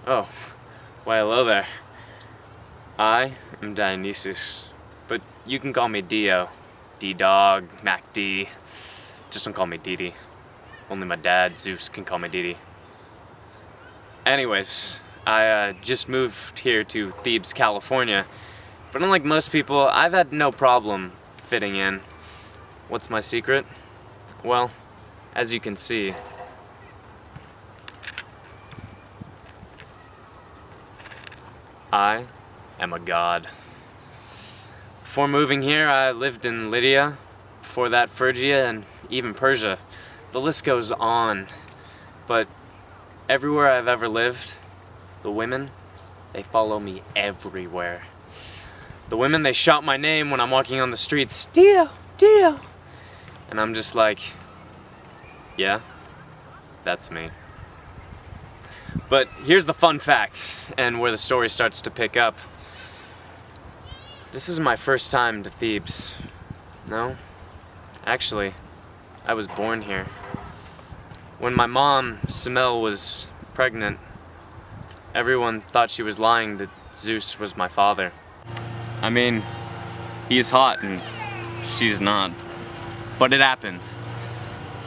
Oh, why hello there. I am Dionysus, but you can call me Dio. D-Dog, Mac D. Just don't call me Dee. Only my dad, Zeus, can call me Dee. Anyways, I just moved here to Thebes, California, but unlike most people, I've had no problem fitting in. What's my secret? Well, as you can see, I am a god. Before moving here, I lived in Lydia, before that Phrygia, and even Persia. The list goes on, but everywhere I've ever lived, the women, they follow me everywhere. The women, they shout my name when I'm walking on the streets, Dio, Dio, and I'm just like, yeah, that's me. But here's the fun fact, and where the story starts to pick up. This is my first time to Thebes. No, actually, I was born here. When my mom, Semele, was pregnant, everyone thought she was lying that Zeus was my father. I mean, he's hot and she's not. But it happened.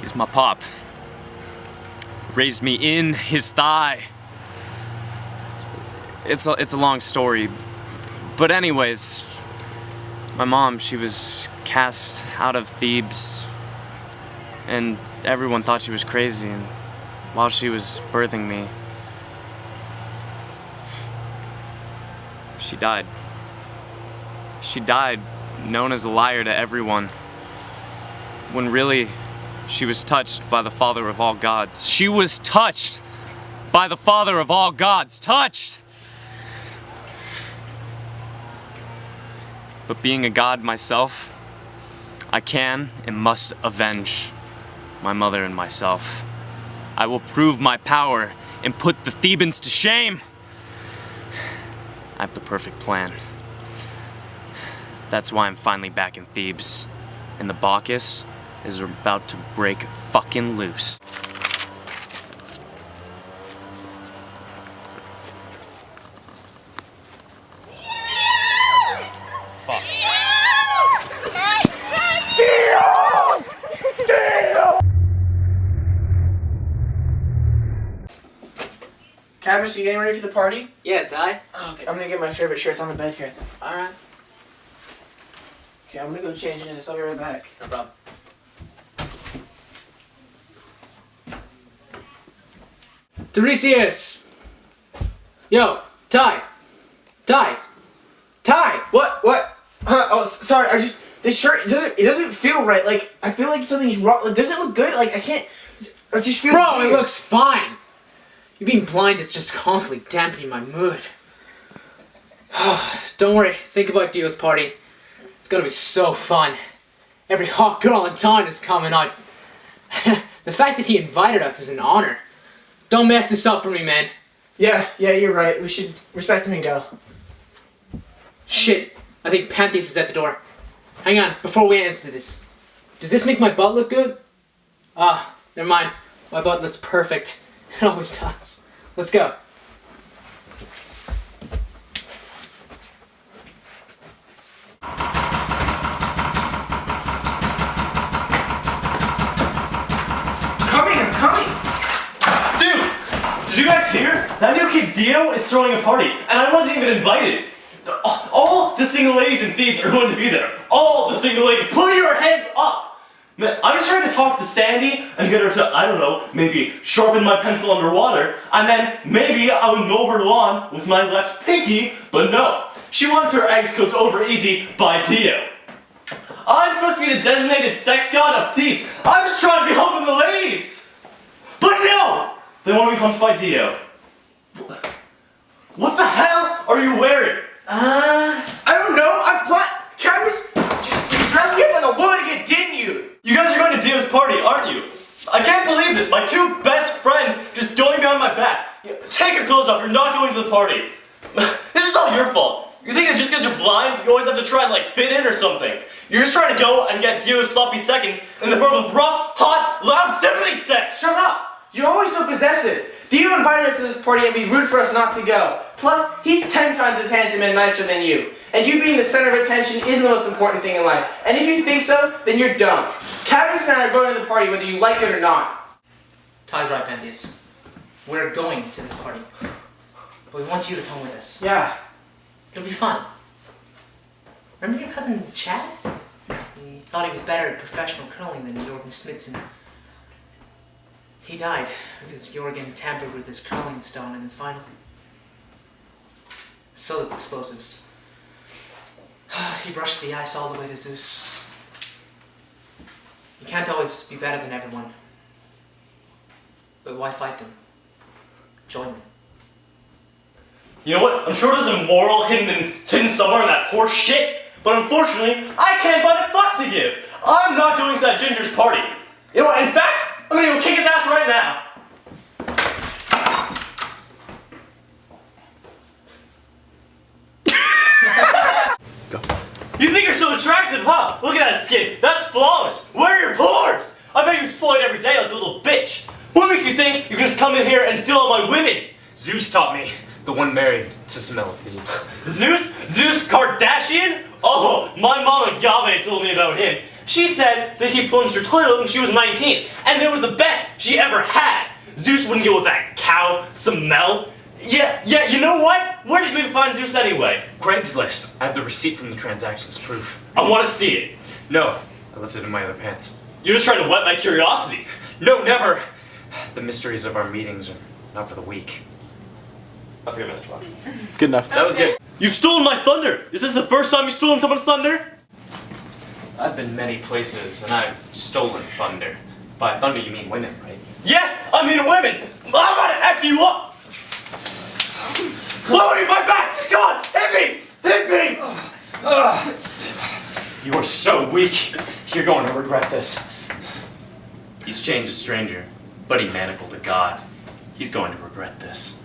He's my pop. Raised me in his thigh. It's a long story. But anyways, my mom, she was cast out of Thebes. And everyone thought she was crazy. And while she was birthing me, she died. She died, known as a liar to everyone. When really, she was touched by the Father of all gods. She was touched by the Father of all gods. Touched! But being a god myself, I can and must avenge my mother and myself. I will prove my power and put the Thebans to shame. I have the perfect plan. That's why I'm finally back in Thebes. And the Bacchus is about to break fucking loose. Fuck. Cadmus, you getting ready for the party? Yeah, Ty. Oh, okay, I'm gonna get my favorite shirts on the bed here. Alright. Okay, I'm gonna go change into this. I'll be right back. No problem. Tiresias! Yo, Ty! Ty! Ty! What? What? Oh, sorry. This shirt it doesn't feel right. Like I feel like something's wrong. Like, does it look good? Like I can't. I just feel. Bro, weird. it looks fine! You being blind is just constantly dampening my mood. Don't worry, think about Dio's party. It's gonna be so fun. Every hot girl in town is coming out. The fact that he invited us is an honor. Don't mess this up for me, man. Yeah, you're right. We should respect him and go. Shit, I think Pantheus is at the door. Hang on, before we answer this. Does this make my butt look good? Ah, never mind. My butt looks perfect. It always does. Let's go. I'm coming! Dude! Did you guys hear? That new kid Dio is throwing a party, and I wasn't even invited. All the single ladies in Thebes are going to be there. All the single ladies. Put your hands up! Man, I'm just trying to talk to Sandy and get her to, I don't know, maybe sharpen my pencil underwater, and then maybe I would mow her lawn with my left pinky, but no. She wants her eggs cooked over easy by Dio. I'm supposed to be the designated sex god of Thebes. I'm just trying to be humping the ladies. But no! They want to be humped by Dio. What the hell are you wearing? I don't know. I'm blind. Cadmus, you dressed me up like a woman again, didn't you? You guys are going to Dio's party, aren't you? I can't believe this. My two best friends just going behind my back. Take your clothes off. You're not going to the party. This is all your fault. You think that just because you're blind, you always have to try and fit in or something. You're just trying to go and get Dio's sloppy seconds in the form of rough, hot, loud, sibling sex. Shut up. You're always so possessive. Dio invited us to this party and be rude for us not to go. Plus, he's 10 times as handsome and nicer than you. And you being the center of attention isn't the most important thing in life. And if you think so, then you're dumb. Cadmus and I are going to the party whether you like it or not. Ty's right, Pentheus. We're going to this party. But we want you to come with us. Yeah. It'll be fun. Remember your cousin Chad? He thought he was better at professional curling than Jorgen Smithson. He died because Jorgen tampered with his curling stone in the final. It's filled with explosives. He brushed the ice all the way to Zeus. You can't always be better than everyone. But why fight them? Join them. You know what? I'm sure there's a moral hidden somewhere in that horse shit, but unfortunately, I can't find a fuck to give. I'm not going to that Ginger's party. You know what? In fact, I'm gonna go kick his ass right now. Go. You think you're so attractive, huh? Look at that skin. That's flawless. Where are your pores? I bet you exploit every day like a little bitch. What makes you think you can just come in here and steal all my women? Zeus taught me, the one married to Smell of Thebes. Zeus? Zeus Kardashian? Oh, my mom Agave told me about him. She said that he plunged her toilet when she was 19, and it was the best she ever had. Zeus wouldn't go with that cow, Smell. Yeah, you know what? Where did we find Zeus anyway? Craigslist. I have the receipt from the transactions proof. I want to see it. No, I left it in my other pants. You're just trying to whet my curiosity. No, never! The mysteries of our meetings are not for the weak. I forget my next line. Good enough. That was good. You've stolen my thunder! Is this the first time you've stolen someone's thunder? I've been many places, and I've stolen thunder. By thunder, you mean women, right? Yes, I mean women! I'm gonna F you up! Why won't you fight back? Come on, hit me! Hit me! You are so weak. You're going to regret this. He's chained a stranger, but he manacled a god. He's going to regret this.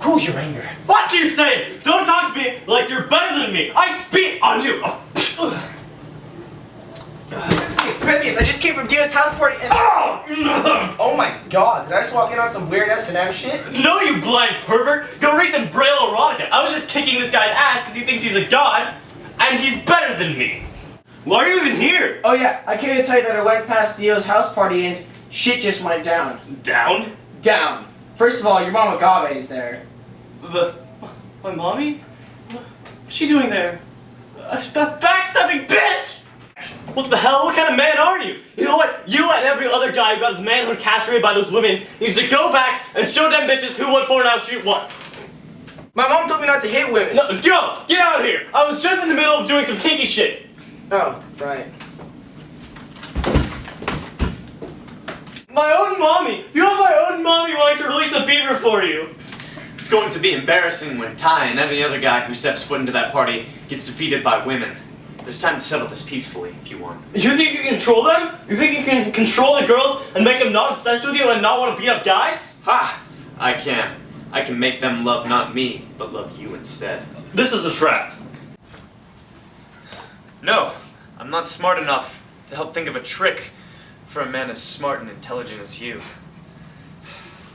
Cool your anger. What you say? Don't talk to me like you're better than me. I spit on you. Pentheus, I just came from Dio's house party and... Oh my god, did I just walk in on some weird S&M shit? No, you blind pervert. Go read some Braille erotica. I was just kicking this guy's ass because he thinks he's a god, and he's better than me. Why are you even here? Oh yeah, I came to tell you that I went past Dio's house party and shit just went down. Down? Down. First of all, your mom Agave is there. My mommy? What's she doing there? A backstabbing bitch! What the hell? What kind of man are you? You know what? You and every other guy who got his manhood castrated by those women needs to go back and show them bitches who won 4 and out shoot what? My mom told me not to hit women. No, go! Get out of here! I was just in the middle of doing some kinky shit. Oh, right. My own mommy! You have my own mommy wanting to release the beaver for you! It's going to be embarrassing when Ty and any other guy who steps foot into that party gets defeated by women. There's time to settle this peacefully if you want. You think you can control them? You think you can control the girls and make them not obsessed with you and not want to beat up guys? Ha! I can. I can make them love not me, but love you instead. This is a trap. No, I'm not smart enough to help think of a trick for a man as smart and intelligent as you.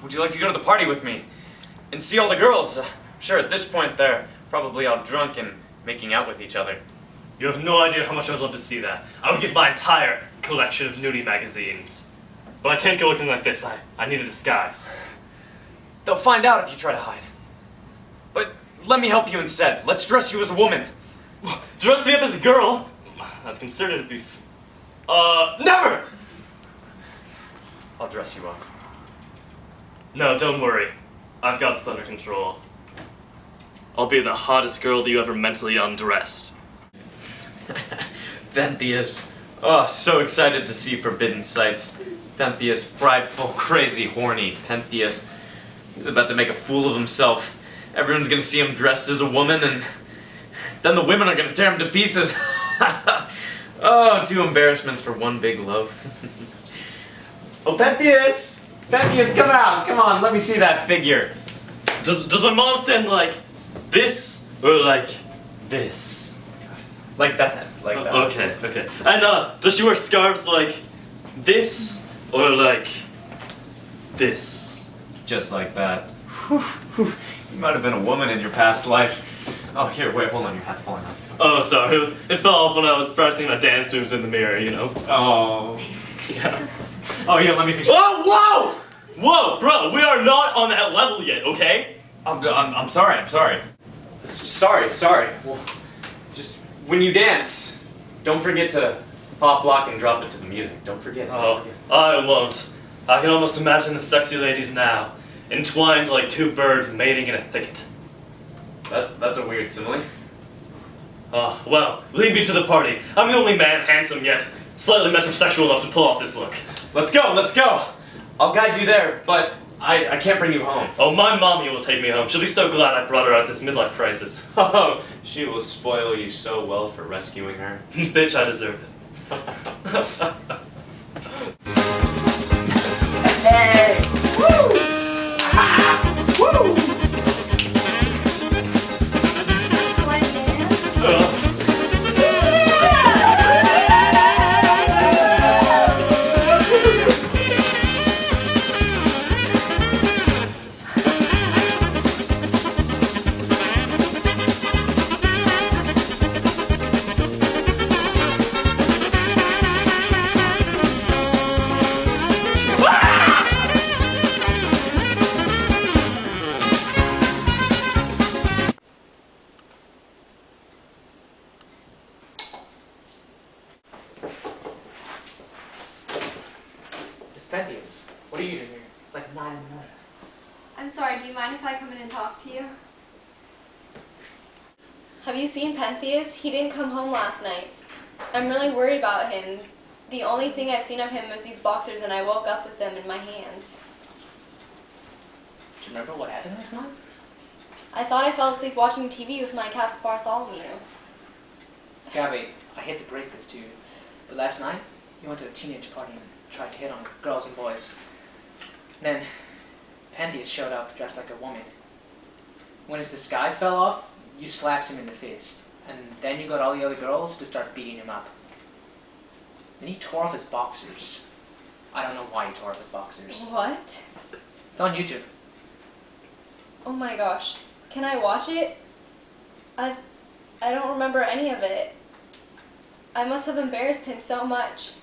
Would you like to go to the party with me and see all the girls? I'm sure at this point they're probably all drunk and making out with each other. You have no idea how much I would love to see that. I would give my entire collection of nudie magazines. But I can't go looking like this. I need a disguise. They'll find out if you try to hide. But let me help you instead. Let's dress you as a woman. Dress me up as a girl? I've considered it before. Never! I'll dress you up. No, don't worry. I've got this under control. I'll be the hottest girl that you ever mentally undressed. Pentheus. Oh, so excited to see forbidden sights. Pentheus, prideful, crazy, horny. Pentheus. He's about to make a fool of himself. Everyone's gonna see him dressed as a woman, and then the women are gonna tear him to pieces. Oh, 2 embarrassments for 1 big love. Oh, Pentheus! Pentheus, come out! Come on, let me see that figure. Does my mom stand like this or like this? Like that. Like that. Okay. And does she wear scarves like this or like this? Just like that. Whew. You might have been a woman in your past life. Oh, here, wait, hold on, your hat's falling off. Oh, sorry. It fell off when I was practicing my dance moves in the mirror, you know. Oh. Yeah. Oh, here, let me fix. Oh, whoa, bro, we are not on that level yet, okay? I'm sorry. Sorry. Well, just when you dance, don't forget to pop, lock, and drop it to the music. Don't forget. Oh, I won't. I can almost imagine the sexy ladies now, entwined like two birds mating in a thicket. That's a weird simile. Oh, well, lead me to the party. I'm the only man handsome yet slightly metrosexual enough to pull off this look. Let's go. I'll guide you there, but I can't bring you home. Oh, my mommy will take me home. She'll be so glad I brought her out of this midlife crisis. Oh, she will spoil you so well for rescuing her. Bitch, I deserve it. Hey! Woo! Ah! Woo! Pentheus, what are you doing here? It's like 9 in the morning. I'm sorry, do you mind if I come in and talk to you? Have you seen Pentheus? He didn't come home last night. I'm really worried about him. The only thing I've seen of him was these boxers and I woke up with them in my hands. Do you remember what happened last night? I thought I fell asleep watching TV with my cat's Bartholomew. Gabby, I hate to break this to you, but last night you went to a teenage party and tried to hit on girls and boys. Then Pentheus showed up dressed like a woman. When his disguise fell off, you slapped him in the face. And then you got all the other girls to start beating him up. Then he tore off his boxers. I don't know why he tore off his boxers. What? It's on YouTube. Oh my gosh. Can I watch it? I don't remember any of it. I must have embarrassed him so much.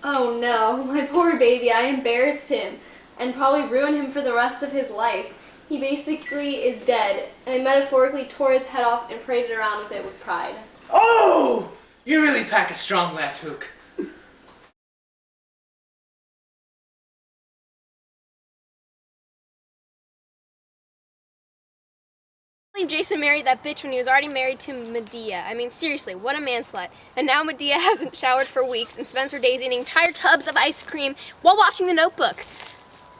Oh no, my poor baby, I embarrassed him and probably ruined him for the rest of his life. He basically is dead, and I metaphorically tore his head off and paraded around with it with pride. Oh! You really pack a strong left hook. Jason married that bitch when he was already married to Medea. I mean, seriously, what a man-slut. And now Medea hasn't showered for weeks and spends her days eating entire tubs of ice cream while watching The Notebook.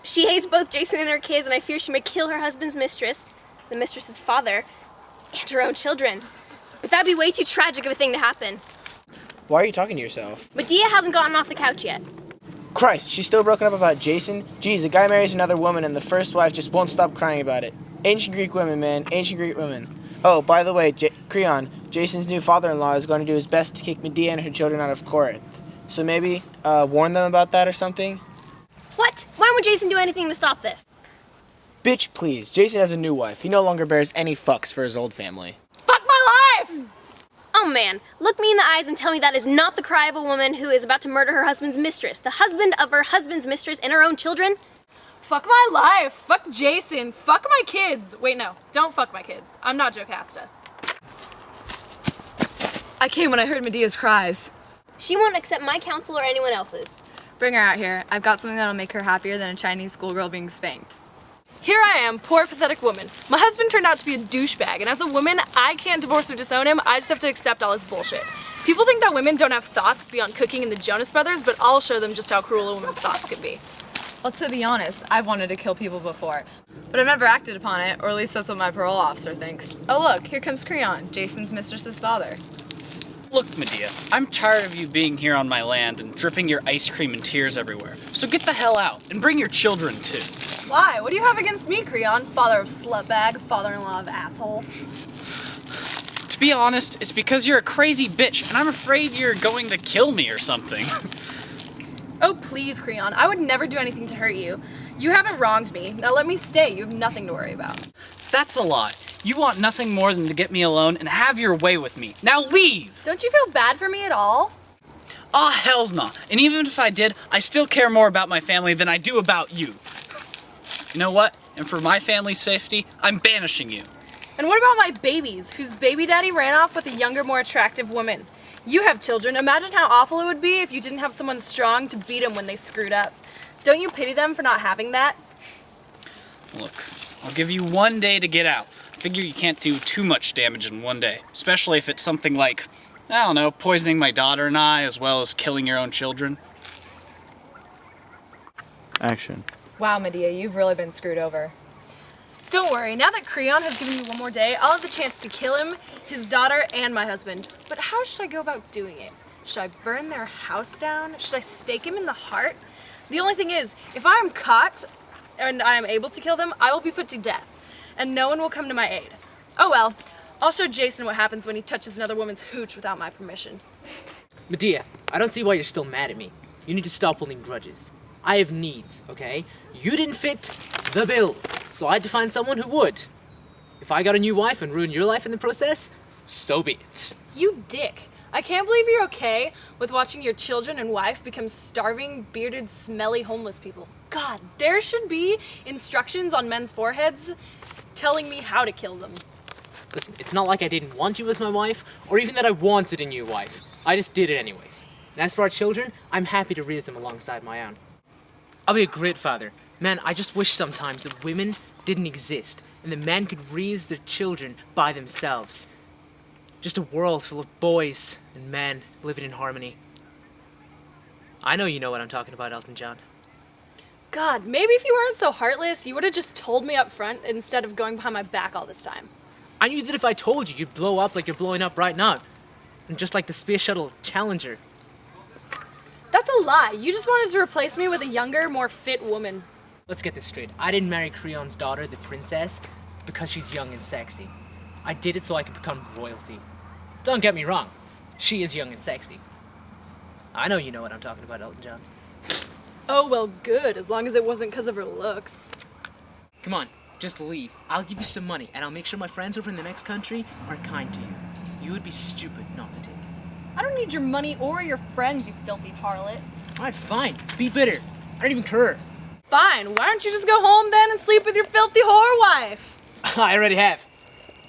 She hates both Jason and her kids, and I fear she may kill her husband's mistress, the mistress's father, and her own children. But that'd be way too tragic of a thing to happen. Why are you talking to yourself? Medea hasn't gotten off the couch yet. Christ, she's still broken up about Jason? Geez, a guy marries another woman and the first wife just won't stop crying about it. Ancient Greek women, man. Ancient Greek women. Oh, by the way, Creon, Jason's new father-in-law is going to do his best to kick Medea and her children out of Corinth. So maybe warn them about that or something? What? Why would Jason do anything to stop this? Bitch, please. Jason has a new wife. He no longer bears any fucks for his old family. Fuck my life! Oh man, look me in the eyes and tell me that is not the cry of a woman who is about to murder her husband's mistress, the husband of her husband's mistress and her own children. Fuck my life. Fuck Jason. Fuck my kids. Wait, no. Don't fuck my kids. I'm not Jocasta. I came when I heard Medea's cries. She won't accept my counsel or anyone else's. Bring her out here. I've got something that'll make her happier than a Chinese schoolgirl being spanked. Here I am, poor pathetic woman. My husband turned out to be a douchebag, and as a woman, I can't divorce or disown him. I just have to accept all his bullshit. People think that women don't have thoughts beyond cooking and the Jonas Brothers, but I'll show them just how cruel a woman's thoughts can be. Well, to be honest, I've wanted to kill people before, but I've never acted upon it, or at least that's what my parole officer thinks. Oh look, here comes Creon, Jason's mistress's father. Look, Medea, I'm tired of you being here on my land and dripping your ice cream and tears everywhere. So get the hell out, and bring your children too. Why? What do you have against me, Creon? Father of slutbag, father-in-law of asshole. To be honest, it's because you're a crazy bitch, and I'm afraid you're going to kill me or something. Oh, please, Creon. I would never do anything to hurt you. You haven't wronged me. Now let me stay. You have nothing to worry about. That's a lie. You want nothing more than to get me alone and have your way with me. Now leave! Don't you feel bad for me at all? Ah, hell's not. And even if I did, I still care more about my family than I do about you. You know what? And for my family's safety, I'm banishing you. And what about my babies, whose baby daddy ran off with a younger, more attractive woman? You have children. Imagine how awful it would be if you didn't have someone strong to beat them when they screwed up. Don't you pity them for not having that? Look, I'll give you 1 day to get out. Figure you can't do too much damage in 1 day, especially if it's something like, I don't know, poisoning my daughter and I, as well as killing your own children. Action. Wow, Medea, you've really been screwed over. Don't worry, now that Creon has given me 1 more day, I'll have the chance to kill him, his daughter, and my husband. But how should I go about doing it? Should I burn their house down? Should I stake him in the heart? The only thing is, if I am caught and I am able to kill them, I will be put to death, and no one will come to my aid. Oh well, I'll show Jason what happens when he touches another woman's hooch without my permission. Medea, I don't see why you're still mad at me. You need to stop holding grudges. I have needs, okay? You didn't fit the bill, so I had to find someone who would. If I got a new wife and ruined your life in the process, so be it. You dick. I can't believe you're okay with watching your children and wife become starving, bearded, smelly homeless people. God, there should be instructions on men's foreheads telling me how to kill them. Listen, it's not like I didn't want you as my wife, or even that I wanted a new wife. I just did it anyways. And as for our children, I'm happy to raise them alongside my own. I'll be a great father. Man, I just wish sometimes that women didn't exist, and that men could raise their children by themselves. Just a world full of boys and men living in harmony. I know you know what I'm talking about, Elton John. God, maybe if you weren't so heartless, you would have just told me up front instead of going behind my back all this time. I knew that if I told you, you'd blow up like you're blowing up right now. And just like the Space Shuttle Challenger. That's a lie. You just wanted to replace me with a younger, more fit woman. Let's get this straight. I didn't marry Creon's daughter, the princess, because she's young and sexy. I did it so I could become royalty. Don't get me wrong. She is young and sexy. I know you know what I'm talking about, Elton John. Oh, well, good, as long as it wasn't because of her looks. Come on, just leave. I'll give you some money, and I'll make sure my friends over in the next country are kind to you. You would be stupid not to take it. I don't need your money or your friends, you filthy harlot. Alright, fine. Be bitter. I don't even care. Fine, why don't you just go home then and sleep with your filthy whore wife? I already have.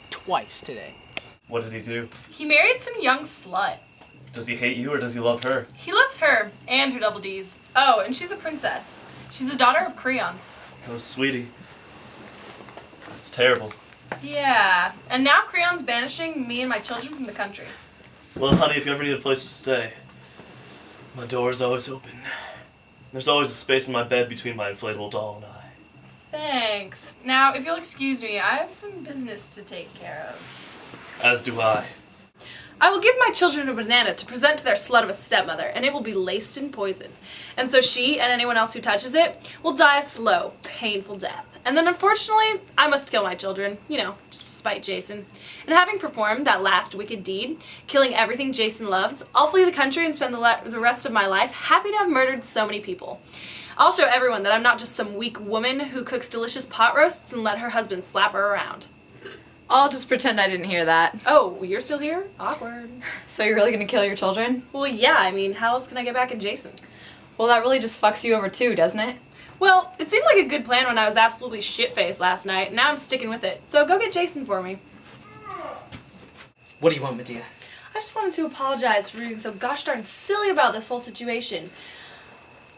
Twice today. What did he do? He married some young slut. Does he hate you or does he love her? He loves her, and her double Ds. Oh, and she's a princess. She's the daughter of Creon. Oh, sweetie. That's terrible. Yeah, and now Creon's banishing me and my children from the country. Well, honey, if you ever need a place to stay, my door's always open. There's always a space in my bed between my inflatable doll and I. Thanks. Now, if you'll excuse me, I have some business to take care of. As do I. I will give my children a banana to present to their slut of a stepmother, and it will be laced in poison. And so she, and anyone else who touches it, will die a slow, painful death. And then unfortunately, I must kill my children, you know, just to spite Jason. And having performed that last wicked deed, killing everything Jason loves, I'll flee the country and spend the rest of my life happy to have murdered so many people. I'll show everyone that I'm not just some weak woman who cooks delicious pot roasts and let her husband slap her around. I'll just pretend I didn't hear that. Oh, well, you're still here? Awkward. So you're really gonna kill your children? Well, yeah, I mean, how else can I get back at Jason? Well, that really just fucks you over too, doesn't it? Well, it seemed like a good plan when I was absolutely shit-faced last night, and now I'm sticking with it. So go get Jason for me. What do you want, Medea? I just wanted to apologize for being so gosh darn silly about this whole situation.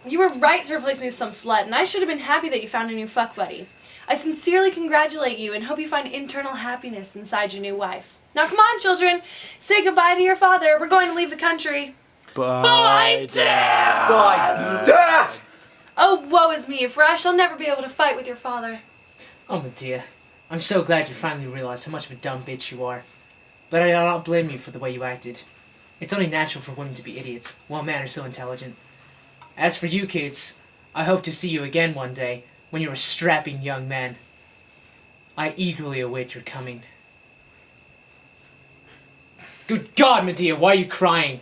You were right to replace me with some slut, and I should have been happy that you found a new fuck buddy. I sincerely congratulate you and hope you find internal happiness inside your new wife. Now come on, children. Say goodbye to your father. We're going to leave the country. Bye, Dad! Bye, Dad! Oh, woe is me, for I shall never be able to fight with your father. Oh, Medea. I'm so glad you finally realized how much of a dumb bitch you are. But I do not blame you for the way you acted. It's only natural for women to be idiots, while men are so intelligent. As for you kids, I hope to see you again one day, when you're a strapping young man. I eagerly await your coming. Good God, Medea, why are you crying?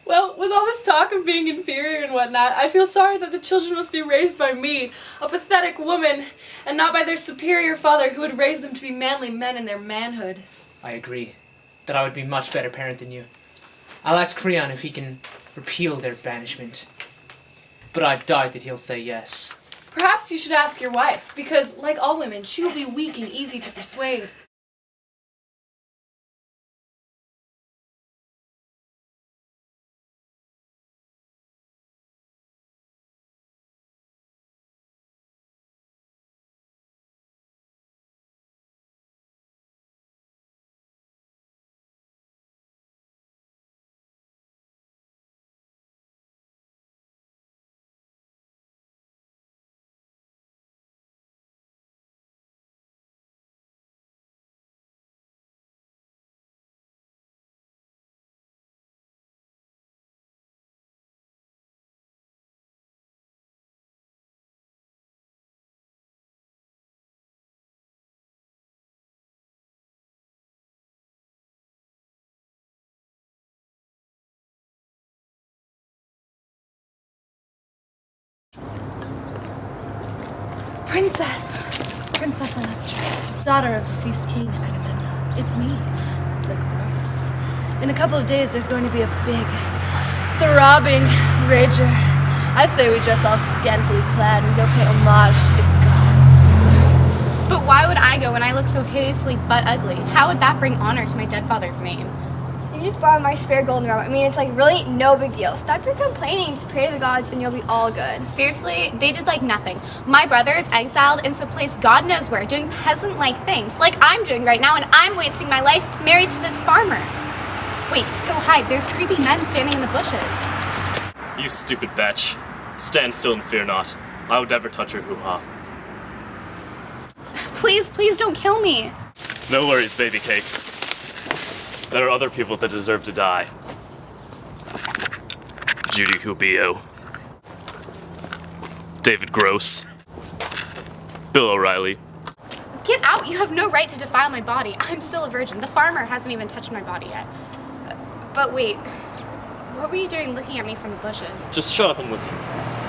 Well, with all this talk of being inferior and whatnot, I feel sorry that the children must be raised by me, a pathetic woman, and not by their superior father who would raise them to be manly men in their manhood. I agree that I would be a much better parent than you. I'll ask Creon if he can repeal their banishment. But I doubt that he'll say yes. Perhaps you should ask your wife, because, like all women, she will be weak and easy to persuade. Princess Electra, daughter of deceased King Agamemnon. It's me, the Chorus. In a couple of days, there's going to be a big, throbbing rager. I say we dress all scantily clad and go pay homage to the gods. But why would I go when I look so hideously but ugly? How would that bring honor to my dead father's name? You just borrowed my spare golden robe. I mean, it's like really no big deal. Stop your complaining, just pray to the gods and you'll be all good. Seriously, they did like nothing. My brother is exiled in some place God knows where, doing peasant-like things, like I'm doing right now, and I'm wasting my life married to this farmer. Wait, go hide. There's creepy men standing in the bushes. You stupid bitch. Stand still and fear not. I would never touch your hoo-ha. Please, please don't kill me. No worries, baby cakes. There are other people that deserve to die. Judy Hubio. David Gross. Bill O'Reilly. Get out! You have no right to defile my body. I'm still a virgin. The farmer hasn't even touched my body yet. But wait, what were you doing looking at me from the bushes? Just shut up and listen.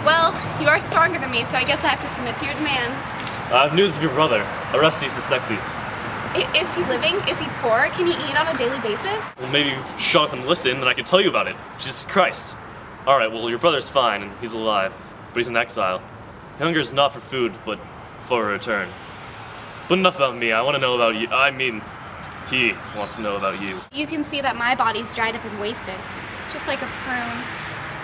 Well, you are stronger than me, so I guess I have to submit to your demands. I have news of your brother, Orestes the Sexies. Is he living? Is he poor? Can he eat on a daily basis? Well, maybe shut up and listen, then I can tell you about it. Jesus Christ. Alright, well, your brother's fine, and he's alive, but he's in exile. He hungers not for food, but for a return. But enough about me, I want to know about you. I mean, he wants to know about you. You can see that my body's dried up and wasted, just like a prune.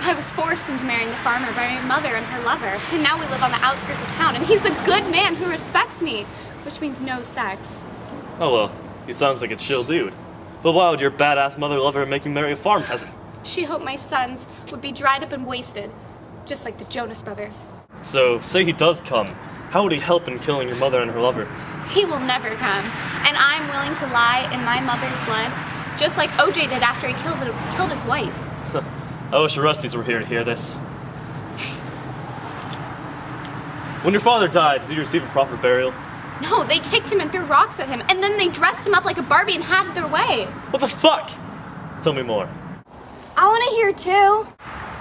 I was forced into marrying the farmer by my mother and her lover, and now we live on the outskirts of town, and he's a good man who respects me, which means no sex. Oh well, he sounds like a chill dude. But why would your badass mother lover make you marry a farm peasant? She hoped my sons would be dried up and wasted, just like the Jonas brothers. So, say he does come. How would he help in killing your mother and her lover? He will never come, and I'm willing to lie in my mother's blood, just like OJ did after he killed his wife. I wish Orestes were here to hear this. When your father died, did he receive a proper burial? No, they kicked him and threw rocks at him, and then they dressed him up like a Barbie and had it their way. What the fuck? Tell me more. I want to hear too.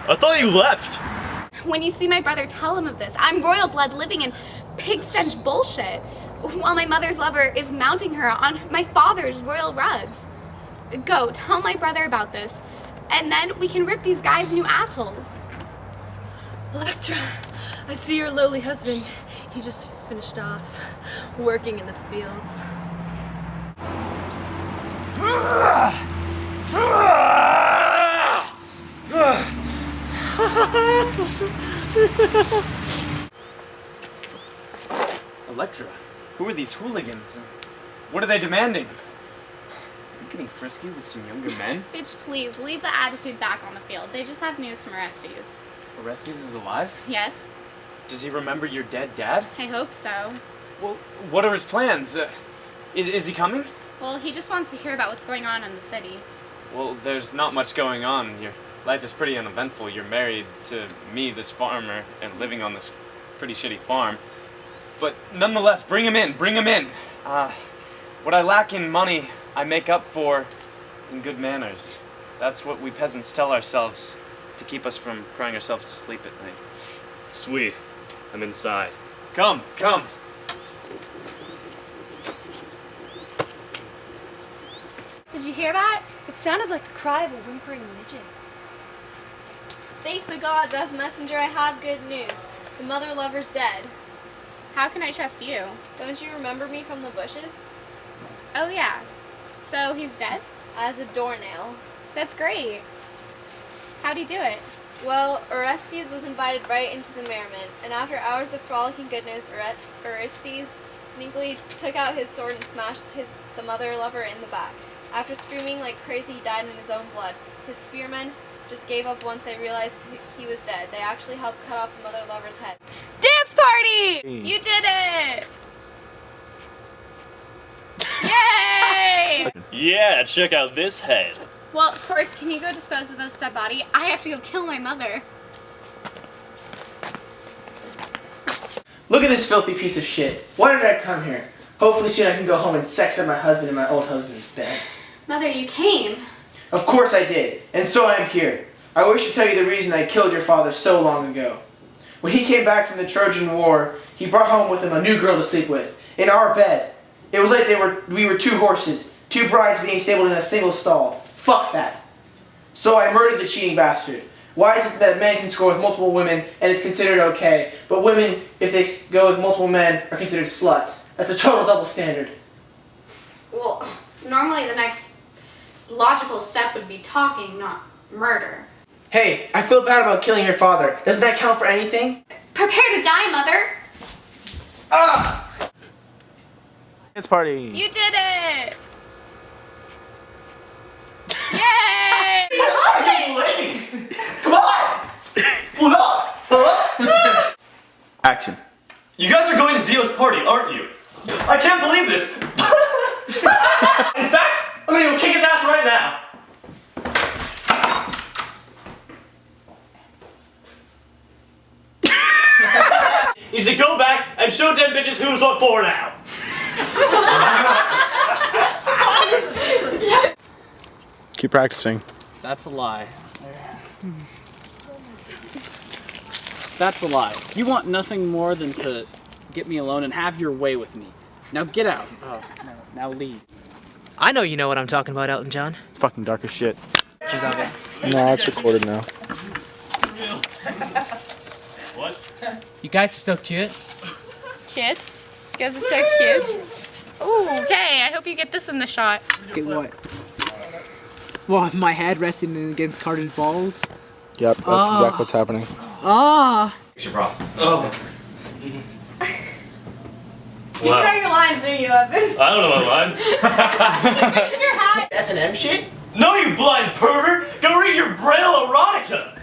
I thought you left! When you see my brother, tell him of this. I'm royal blood living in pig-stench bullshit, while my mother's lover is mounting her on my father's royal rugs. Go, tell my brother about this, and then we can rip these guys new assholes. Electra, I see your lowly husband. He just finished off working in the fields. Electra, who are these hooligans? What are they demanding? Are you getting frisky with some younger men? Bitch, please, leave the attitude back on the field. They just have news from Orestes. Orestes is alive? Yes, Does he remember your dead dad? I hope so. Well, what are his plans? Is he coming? Well, he just wants to hear about what's going on in the city. Well, there's not much going on. Your life is pretty uneventful. You're married to me, this farmer, and living on this pretty shitty farm. But nonetheless, bring him in, bring him in. What I lack in money, I make up for and good manners. That's what we peasants tell ourselves to keep us from crying ourselves to sleep at night. Sweet. I'm inside. Come, come. Did you hear that? It sounded like the cry of a whimpering midget. Thank the gods, as messenger I have good news. The mother lover's dead. How can I trust you? Don't you remember me from the bushes? Oh yeah. So he's dead? As a doornail. That's great. How'd he do it? Well, Orestes was invited right into the merriment, and after hours of frolicking goodness, Orestes sneakily took out his sword and smashed the mother lover in the back. After screaming like crazy, he died in his own blood. His spearmen just gave up once they realized he was dead. They actually helped cut off the mother lover's head. Dance party! You did it! Yay! Yeah, check out this head. Well, of course, can you go dispose of this dead body? I have to go kill my mother. Look at this filthy piece of shit. Why did I come here? Hopefully soon I can go home and sex up my husband in my old husband's bed. Mother, you came. Of course I did, and so I am here. I wish to tell you the reason I killed your father so long ago. When he came back from the Trojan War, he brought home with him a new girl to sleep with, in our bed. It was like we were two horses, two brides being stabled in a single stall. Fuck that. So I murdered the cheating bastard. Why is it that men can score with multiple women and it's considered okay, but women, if they go with multiple men, are considered sluts? That's a total double standard. Well, normally the next logical step would be talking, not murder. Hey, I feel bad about killing your father. Doesn't that count for anything? Prepare to die, Mother! Ah! Dance party. You did it! Yay! Legs! Come on! Pull up! Action. You guys are going to Dio's party, aren't you? I can't believe this. In fact, I'm gonna go kick his ass right now. You should go back and show them bitches who's what for now. Keep practicing. That's a lie. That's a lie. You want nothing more than to get me alone and have your way with me. Now get out. Oh, no. Now leave. I know you know what I'm talking about, Elton John. It's fucking dark as shit. She's out there. No, it's recorded now. What? You guys are so cute. Cute? These guys are so cute. Ooh, okay, I hope you get this in the shot. Get what? Well, my head resting against Carter's balls. Yep, that's exactly what's happening. Ah. What's your problem? Oh. You know your lines, do you, Evan? I don't know my lines. Your hat. S&M shit? No, you blind pervert! Go read your Braille erotica!